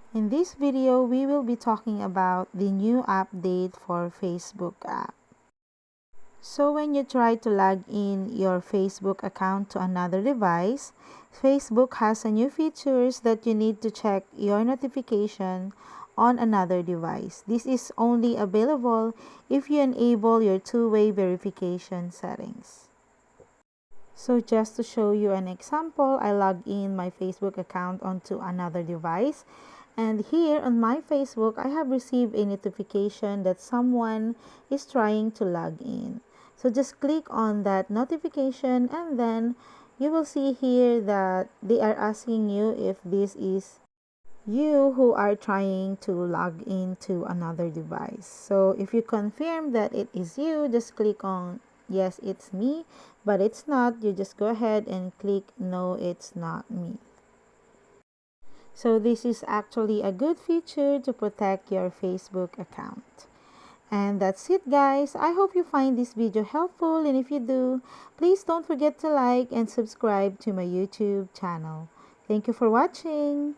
In this video, we will be talking about the new update for Facebook app. So when you try to log in your Facebook account to another device, Facebook has a new features that you need to check your notification on another device. This is only available if you enable your two-way verification settings. So just to show you an example, I log in my Facebook account onto another device. And here on my Facebook, I have received a notification that someone is trying to log in. So just click on that notification and then you will see here that they are asking you if this is you who are trying to log into another device. So if you confirm that it is you, just click on yes, it's me, but it's not. You just go ahead and click no, it's not me. So this is actually a good feature to protect your Facebook account. And that's it, guys. I hope you find this video helpful, and if you do, please don't forget to like and subscribe to my YouTube channel. Thank you for watching.